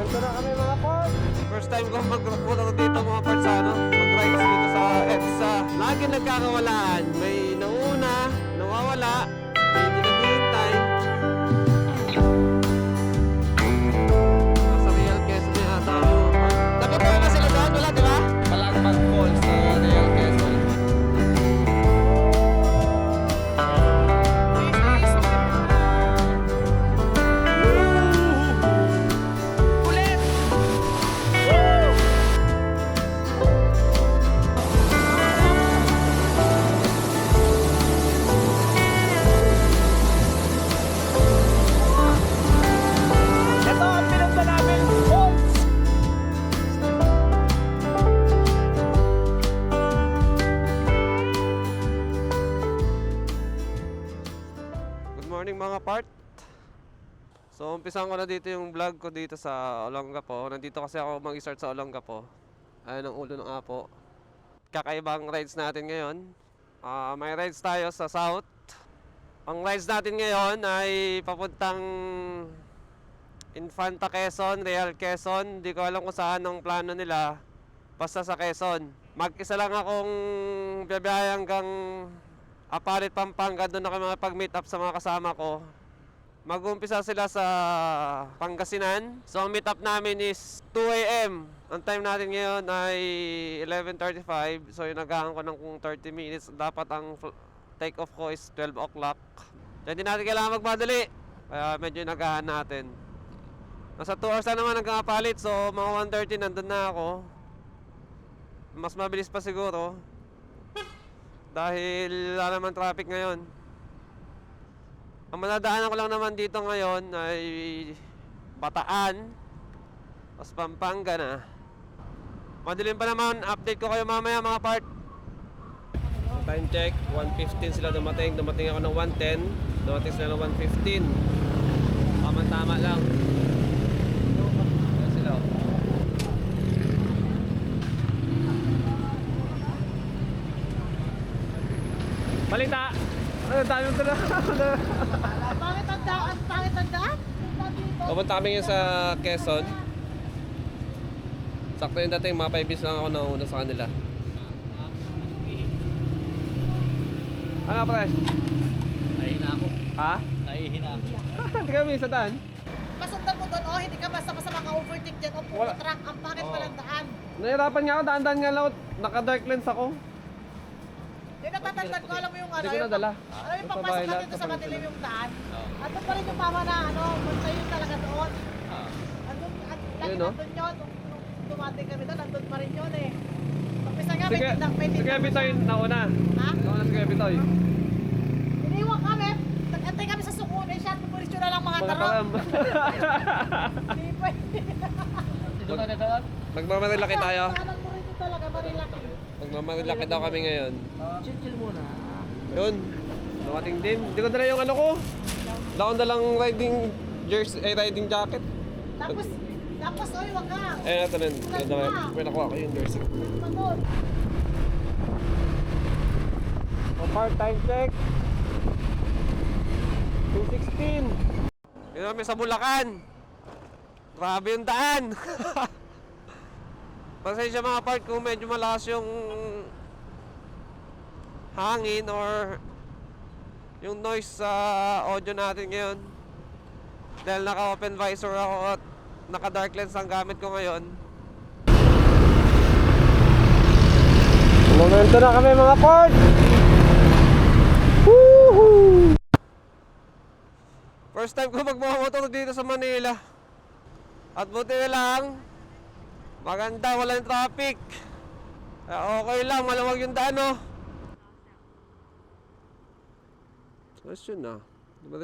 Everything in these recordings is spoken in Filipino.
Ito na kami mga parts. First time ko magpunta dito mga parts sa mag-rides dito sa EDSA. Lagi nagkakawalaan. May nauna, nawawala, may hindi naghihintay. Nasa Real Quezon na yata ako mga parts. Napunta na sila doon, wala diba? Palagpag Falls sa Real Quezon. Ito ang pinunta namin, Falls! Good morning mga part. So umpisan ko na dito yung vlog ko dito sa Olongapo. Nandito kasi ako mag-start sa Olongapo. Ayun ang ulo ng apo. Kakaibang rides natin ngayon. May rides tayo sa South. Ang rides natin ngayon ay papuntang Infanta Quezon, Real Quezon. Hindi ko alam kung saan ang plano nila. Basta sa Quezon. Mag-isa lang akong biyabiyahe hanggang Apalit, Pampanga. Doon ako makapag-meet up sa mga kasama ko. Mag-uumpisa sila sa Pangasinan. So ang meet up namin is 2 AM. Ang time natin ngayon ay 11:35. So inagahan ko ng 30 minutes. Dapat ang take off ko is 12 o'clock. Kaya hindi natin kailangan magmadali. Kaya medyo inagahan natin. Nasa 2 hours na naman hanggang Apalit. So mga 1:30 nandun na ako. Mas mabilis pa siguro. Dahil wala naman traffic ngayon. Ang manadaanan ko lang naman dito ngayon ay Bataan. Tapos Pampanga na. Madilim pa naman, update ko kayo mamaya mga part. Time check, 1:15 sila dumating. Dumating ako ng 1:10. Dumating sila ng 1:15. Tama-tama lang. Ayan sila. Balita! Ano, dami mo ito na. Pangit ang daan? Pangit ang daan? Pupunta kami ngayon sa Quezon. Sakto yung dating, mga 5 minutes lang ako nauna sa kanila. Ano pre? Nahihina ako. Ha? Nahihina ako. Hindi kami sa daan. Masundan mo doon, oh, hindi ka basta-basta maka-overtake dyan o puro Wala. truck. Ang pangit pa ng daan. Nahirapan nga ako, daan-daan nga lang ako. Naka-dark lens ako. Hindi natatandaan ko, alam mo yung ano. Hindi ko nadala. Alam mo yung Sa pagpasok bahay ka lahat, dito sa kapag madilim sila. yung daan. Oo. Andun pa rin yung mama na ano, sa'yo yung talaga doon. Lagi Yun, no? nandun yun. Nung dumating kami doon, nandun pa rin yun eh. Pagpisa nga, Sige, may sige tindang Bitoy, nauna. Ha? Nauna si Bitoy. Iniwan kami. Nag-antay kami sa sukun eh. Siya, pupulisyo na lang mga Mga tarong. kalam. Hindi pwede. Dito ka na doon? Magmamarilaki tayo. Alam mo rin ito talaga, marilaki. Magmamarilaki daw kami ngayon. Chill muna. Yun. Dumating din. Hindi ko dala yung ano ko. Wala akong dalang riding jersey, riding jacket. Tapos, oy, wag ka. Eh, ito rin. May nakuha ko yung jersey. Matod. O part-time check. 2:16. Yun kami sa Bulacan. Grabe yung daan. Pasensya mga part kung medyo malakas yung hangin or yung noise sa audio natin ngayon. Dahil naka-open visor ako at naka-dark lens ang gamit ko ngayon. Momento na kami mga part. Woohoo! First time ko magmamotor dito sa Manila. At buti na lang, maganda, walang traffic. Okay lang, maluwag yung daan, oh. Ayos yun, ah.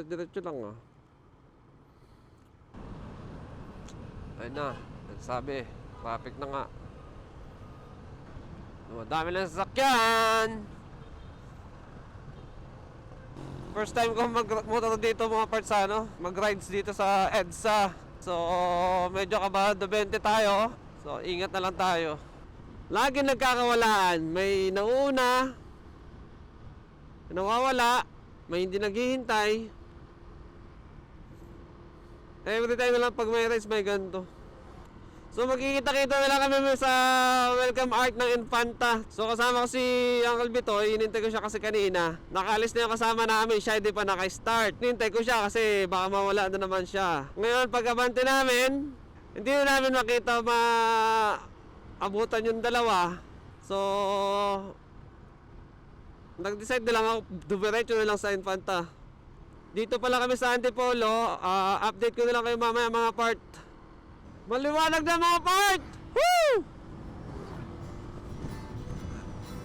Diretso lang, ah. Ayun na, sabi, traffic na nga. Madami lang sasakyan. First time ko mag-motor dito mga parts sa mag-rides dito sa EDSA. So medyo kabado 20 tayo. So ingat na lang tayo. Lagi nagkakawalaan. May nauna, nawawala, may hindi naghihintay. Every time na lang pag may rides may ganito. So magkikita-kita na lang kami sa welcome art ng Infanta. So kasama ko si Uncle Bitoy, hinintay ko siya kasi kanina. Nakaalis na yung kasama namin, siya hindi pa naka-start. Hinintay ko siya kasi baka mawala na naman siya. Ngayon pagkabante namin, hindi na namin makita abutan yung dalawa. So nag-decide na lang ako, dumiretso na lang sa Infanta. Dito pala kami sa Antipolo, update ko na lang kayo mamaya mga part. Maliwanag na mga part! Woo!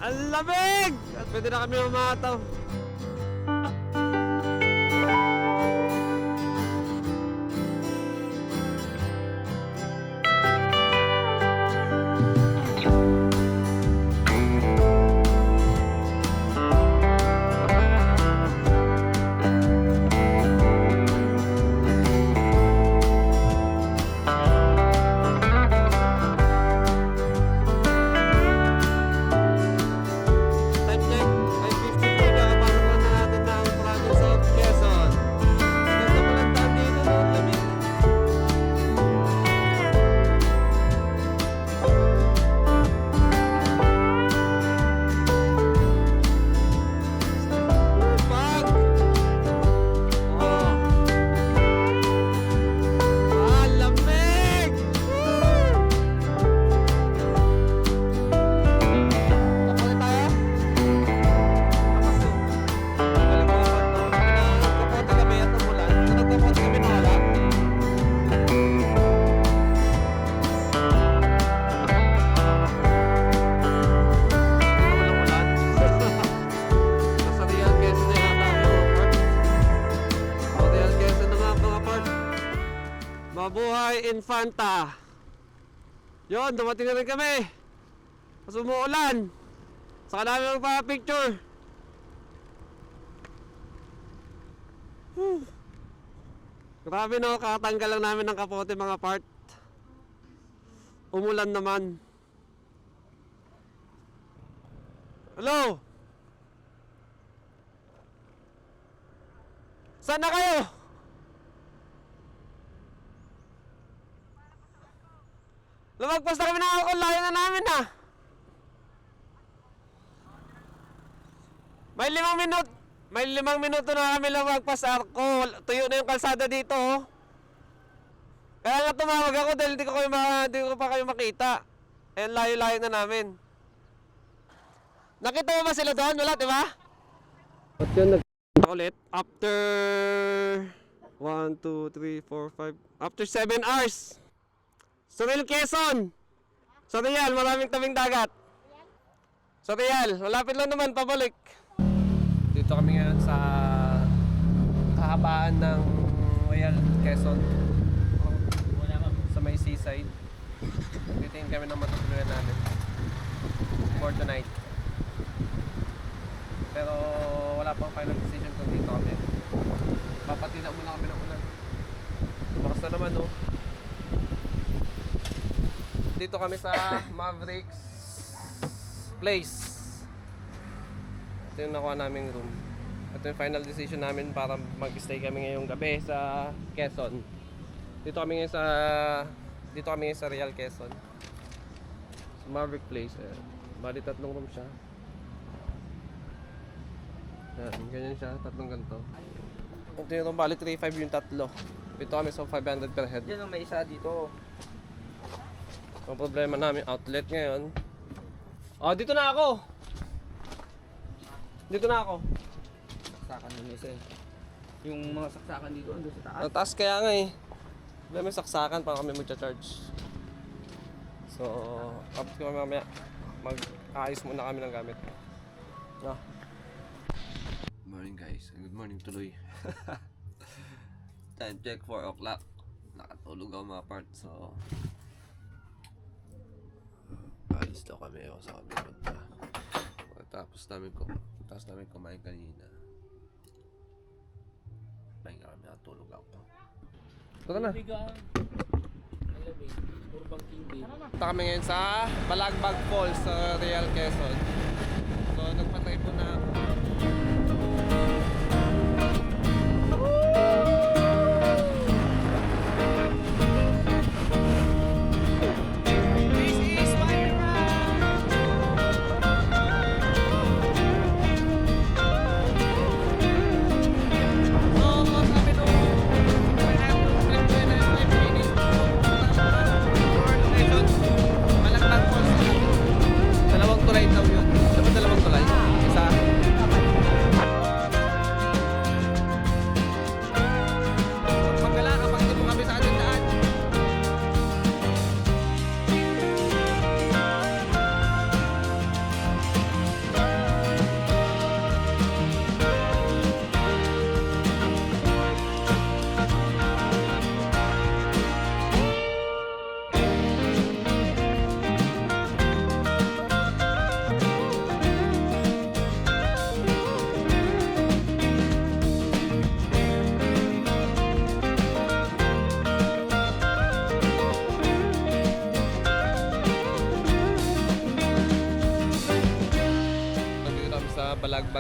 Ang lamig! At pwede na kami umataw. Time check, 5:54 na kapasok na natin ng province of Quezon. Ganda pala ang daan dito, no? Ang lamig. Pag! Oh. Lamig! Tapos na tayo? Nagkapote kami at umulan. Nagkapote kami na wala. Walang ulan. Nasa Real Quezon na yata ang mga part. O, Real Quezon na nga mga part. Mabuhay Infanta. Yun, dumating na rin kami. Mas umuulan. Saka namin magpa-picture. Grabe no, kakatanggal lang namin ng kapote mga part. Umulan naman. Hello? Saan na kayo? Lumagpas na kami ng alcohol, layo na namin ah. May 5 minuto na kami lumagpas sa alcohol. Tuyo na yung kalsada dito oh. Kaya nga tumawag ako dahil hindi ko pa kayo makita. Eh layo-layo na namin. Nakita mo ba sila doon? Wala, di ba? At yun, ulit. After 1, 2, 3, 4, 5 after 7 hours. Sa Real Quezon. Sa Real, maraming tabing dagat. Sa Real, malapit lang naman, pabalik. Dito kami ngayon sa kahabaan ng Real Quezon. Sa may seaside. Titingin kami ng matutuluyan namin for tonight. Pero wala pang final decision kung dito kami. Papatina muna kami ng ulan. Bukas na naman oh. Dito kami sa Mavericks Place. Ito yung nakuha naming room. Ito yung final decision namin para mag-stay kami ngayong gabi sa Quezon. Dito kami ngayon sa Real Quezon. Sa Maverick Place. Bali 3 room siya. Yan, ganyan siya, 3 ganito. Ito yung room, bali 3.5 yung 3. Dito kami sa 500 per head. Yan ang may isa dito. Ang problema namin, outlet ngayon. Oh, dito na ako! Dito na ako. Saksakan yung isa eh. Yung mga saksakan dito, ando sa taas. Ang taas kaya nga eh. Wala may saksakan para kami magcha-charge. So, after kami mamaya, mag-aayos muna kami ng gamit. No. Good morning guys. Good morning tuloy. Time check 4 o'clock. Nakatulog ako mga part. So, alis daw kami ako sa kami punta. Tapos namin kumain kanina. Pahinga kami, natulog ako. Tara na. Punta kami ngayon sa Balagbag Falls sa Real Quezon. So nagpatay po na ako.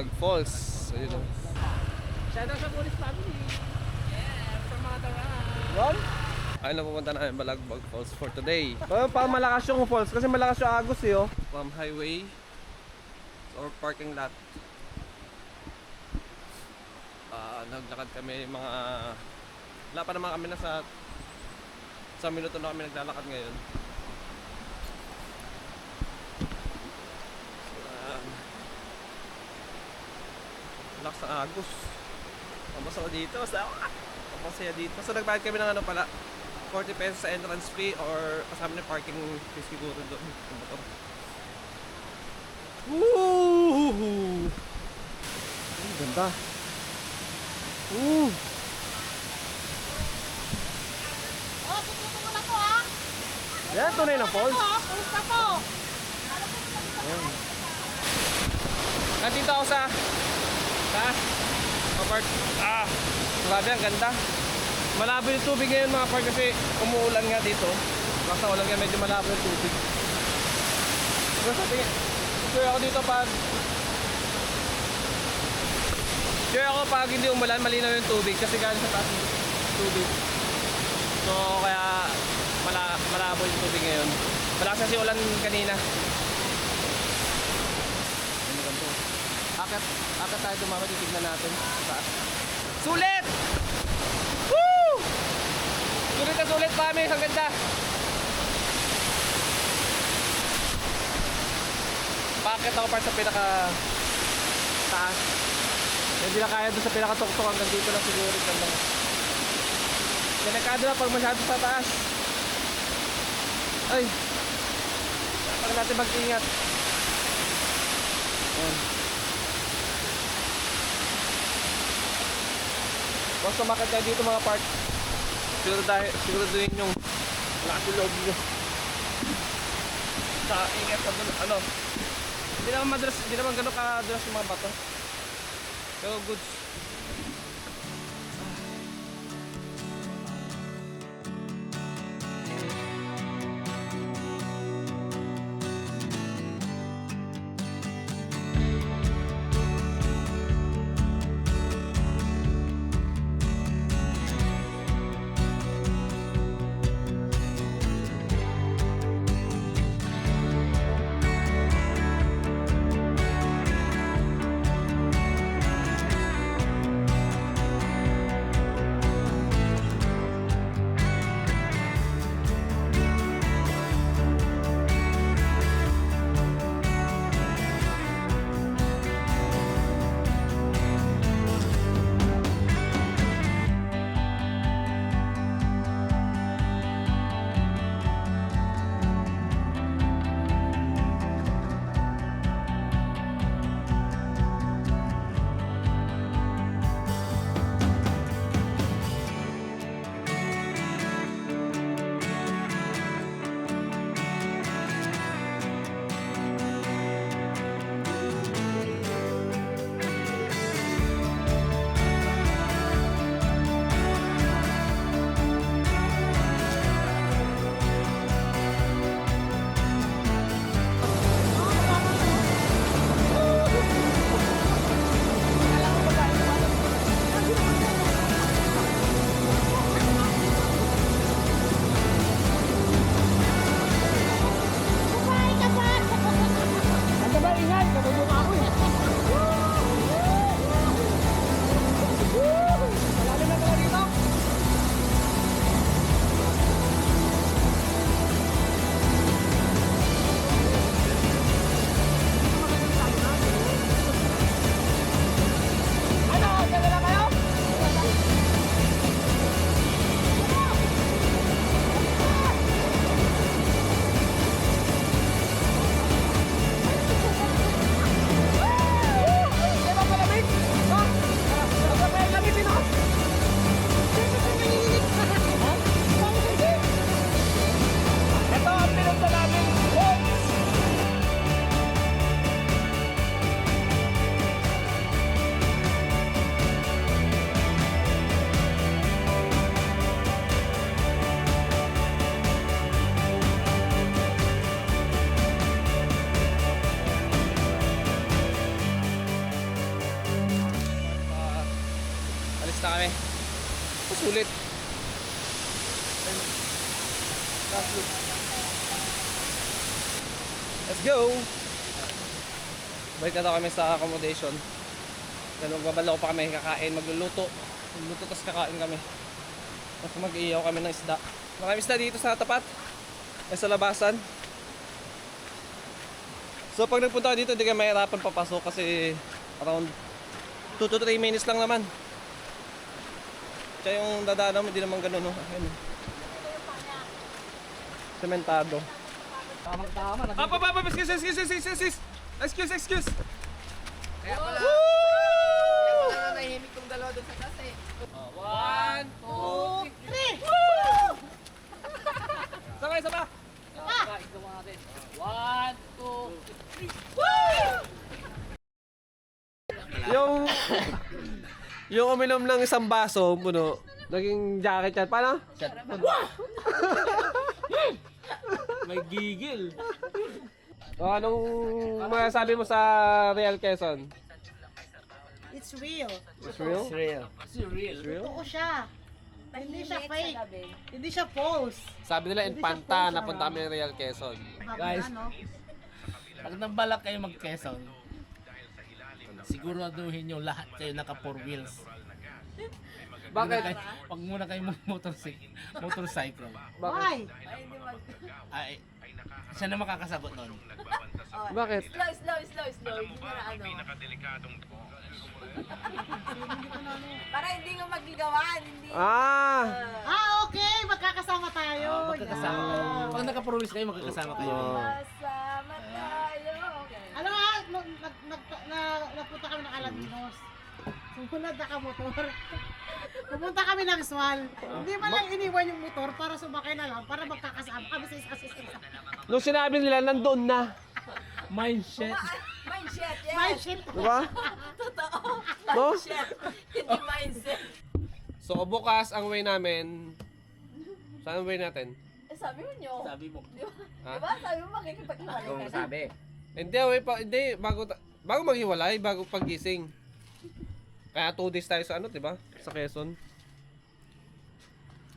Balag Falls. So, yun o. Shoutout sa police family. Yeah, sa mga tawahan. Ron? Ayun na pupunta namin Balagbag Falls for today. Pa malakas yung falls kasi malakas yung agos eh oh. From highway or parking lot. Naglakad kami mga wala pa naman kami nasa sa minuto na kami naglalakad ngayon. Lakas ng agos. Pamasok dito. Masaya dito. So nagbayad kami ng ano pala 40 pesos sa entrance fee or kasama na parking fee siguro doon. Woo! Ang ganda. Oh, susuko mo na po ha. Yan, tunay na falls. Pulis na po. Nandito ako sa apart. Grabe ang ganda. Malabo yung tubig ngayon mga par kasi umuulan nga dito. Basta ulan kaya medyo malabo yung tubig. Pero sa tingin, sure ako dito pag hindi umulan, malinaw yung tubig kasi galing sa taas yung tubig. So kaya malabo yung tubig ngayon. Malakas kasi ulan kanina. Akit tayo dumama, titignan natin sa taas. Sulit! Woo! Sulit na sulit, promise, ang ganda. Paakit ako para sa pinaka taas. Hindi na kaya doon sa pinakatuktok, hanggang dito lang siguro lang. Delikado na pag masyado sa taas. Ay! Pag natin mag-ingat. Ayan. Once tumakad kayo dito mga park, siguraduhin yung lakas yung loob nyo. Sa ingat sa ano, hindi naman gano'n kadalas yung mga bato. Pero goods. sulit. Let's go! Balik na daw kami sa accommodation. Then magbabalaw pa kami, kakain, magluluto. Magluluto tapos kakain kami. Tapos mag-iiyaw kami ng isda. Marami isda dito sa tapat. Ay sa labasan. So pag nagpunta ka dito, hindi kayo mahirapan papasok kasi around 2 to 3 minutes lang naman. Kaya yung dadaan mo, hindi naman ganun, no? Ayun. Sementado. Tama. Excuse. Kaya pala nanahimik tong dalawa doon sa taas eh. 1, 2, 3. Sabay. Ikaw natin. 1, 2, Yung uminom ng isang baso, puno, naging jacket yan. Paano? May gigil. O, anong masasabi mo sa Real Quezon? It's real. It's real? Real. Totoo siya. Hindi siya fake. Hindi siya false. Sabi nila, Infanta, napunta kami ng Real Quezon. Guys. Ano? Pag nang-balak kayo mag-Quezon, siguraduhin nyo lahat kayo naka 4 wheels. Bakit? Pag muna kayo motorcycle, Why? ay, siya na makakasagot nun. Bakit? Slow. Hindi mo na ano. Para hindi mo magigawan. Hindi. Ah! Okay. Magkakasama tayo. Magkakasama kayo. Pag naka 4 wheels kayo, magkakasama kayo. Kasama tayo. Okay. Ano nga, nagpunta kami ng Alaminos. Sumunod na motor. Pumunta kami ng Swal. Hindi man lang iniwan yung motor para sumakay na lang, para magkakasama kami sa isa. Nung sinabi nila, nandoon na. Mindset. Mindset, yes. Mindset. Diba? Totoo. No? Mindset. Hindi mindset. So, bukas ang way namin. Saan ang way natin? Sabi mo nyo. Sabi mo. Ha? Diba? Sabi mo makikipag-iwalay Kung ka na. sabi. Hindi, bago maghiwalay, bago paggising. Kaya 2 days tayo sa diba? Sa Quezon.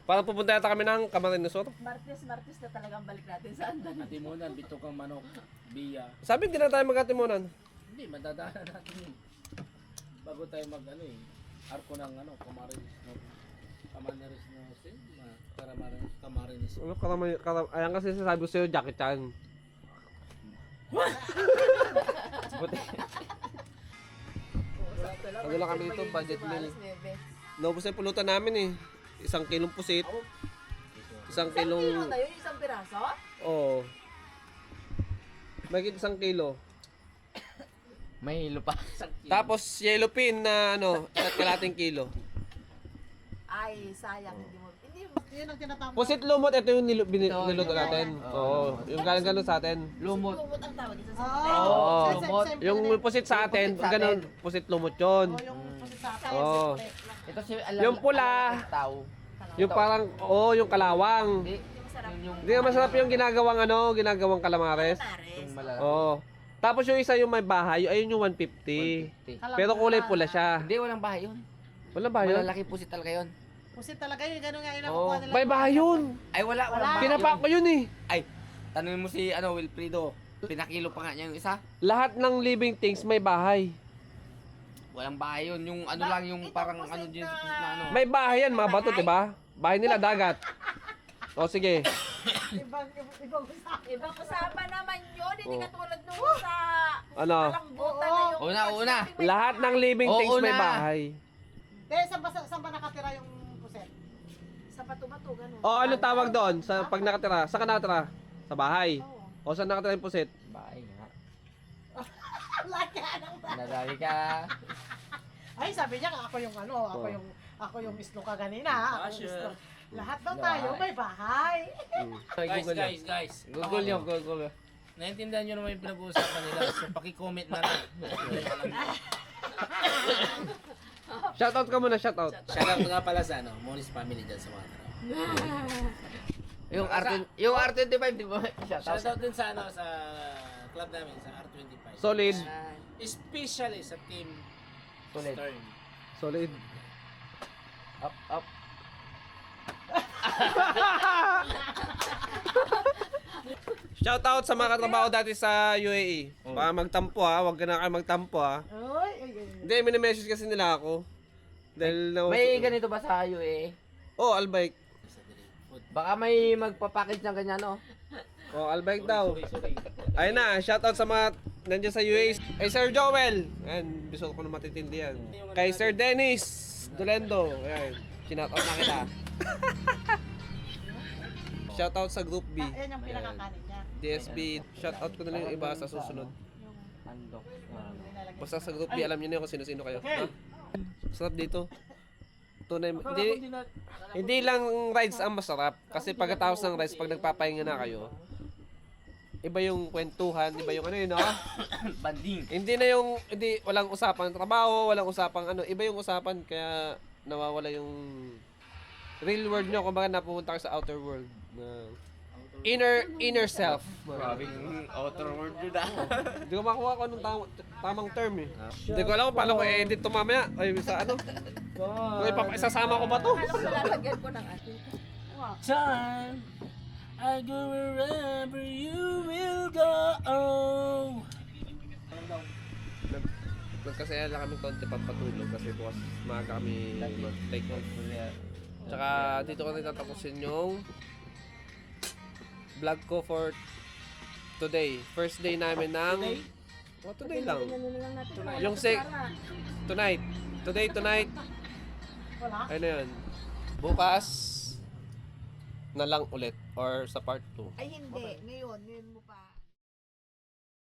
Parang pupunta yata kami ng Camarines Sur. Martes na talagang balik natin sa andan. Atimunan, bitukang manok, biya. Sabi, hindi na tayo magkatimunan. Hindi, madadaanan natin yun. Bago tayo arko ng Camarines Ayan kasi sasabi ko sa'yo, Jackie Chan. Buti. Ano lang kami dito, budget meal. Naubos na yung pulutan namin eh. 1 kilong pusit. 1 Kilo kilong... na yun? Isang piraso? Oo. Magigit 1 kilo. May hilo pa. Tapos yellow pin na kalating kilo. Ay, sayang. Hindi mo. Yun ang tinatawag. Pusit lumot, ito yung niluto natin. Oo. Yung galing sa atin. Lumot. Lumot ang tawag ito sa Oo. Lumot. Yung pusit sa atin, ganun, pusit lumot yun. Yung pusit sa akin. Oo. Ito si Yung pula. tao. Yung parang, yung kalawang. Hindi. masarap. Hindi nga masarap yung ginagawang calamares. Yung malala. Oo. Tapos yung isa yung may bahay, ayun yung 150. 150. Pero kulay pula siya. Hindi, walang bahay yun. Wala ba yun? Malalaki pusit talaga yun. Pusit talaga yun. Ganun nga yung Oo. nakukuha nila. May bahay yun. Ay, walang bahay. Pinapak ko yun eh. Ay, tanongin mo si Wilfredo. Pinakilo pa nga niya yung isa. Lahat ng living things may bahay. Walang bahay yun. Yung lang, yung parang dyan sa pusit na May bahay yan, mga bato, diba? Bahay nila, dagat. O, sige. Ibang usapan. Ibang usapan naman yun. Hindi Oo. katulad nung sa Ano? kalambutan na yung... Una. Lahat ng living Oo things may na. bahay. Saan ba nakatira yung pusit? Sa bato-bato, ganun. O, ano tawag doon? Sa pag nakatira? Saan ka nakatira? Sa bahay. Oo. O, saan nakatira yung pusit? Bahay nga. Laki ng Nadali ka. Ay, sabi niya ako yung ako yung isloka kanina. Ako yung isloka. Lahat daw tayo may bahay. Guys. Google nyo, Google. Naintindihan nyo naman yung pinag-uusapan nila. So, paki-comment na lang. Shoutout ka muna, shoutout. Shoutout nga pala sa Monis family dyan sa mga tao. Yung R25, di ba? Shoutout din sa sa club namin, sa R25. Solid. Especially sa team Solid. Stern. Solid. Up. Shoutout sa mga katrabaho dati sa UAE. Baka magtampo ha, huwag ka na kayo magtampo ha. Ay. Hindi, minimessage kasi nila ako. Dahil na... May ganito ba sa UAE? Oh, Albike. Baka may magpapackage ng ganyan, no? Oh, Albike daw. Ayun na, shoutout sa mga nandiyan sa UAE. Kay Sir Joel. Ayan, gusto ko na matitindi yan. Kay Sir Dennis Dolendo. Ayan, shoutout na kita. Shoutout sa Group B. Yan yung pinakakanin niya. DSB. Shoutout ko na lang yung iba sa susunod. Andok. Basta sa Group B, alam niyo na kung sino-sino kayo. Ha? Sarap dito. Tunay, hindi lang rides ang masarap. Kasi pagkatapos ng rides, pag nagpapahinga na kayo, iba yung kwentuhan, iba yung ano yun, no? Banding. Hindi na yung, hindi, walang usapan trabaho, walang usapang ano, iba yung usapan, kaya nawawala yung real world nyo, kumbaga napupunta kayo sa outer world. Na inner self. Grabing outer world yun ah. Hindi ko makuha ko anong tamang term eh. Hindi ko alam kung paano ko i-edit to mamaya. Ay, sa ano? Kung isasama ko ba to? Lalagyan ko ng asin. Time, I go wherever you will go. Nagkasaya lang kami konti pampatulog kasi bukas maaga kami mag-take off. Tsaka dito ko na tatapusin yung vlog ko for today. First day namin ng... Oh, today lang. Yung tonight. Tonight. Wala. Ayun na yun. Bukas na lang ulit or sa part 2. Ay hindi, ngayon mo pa.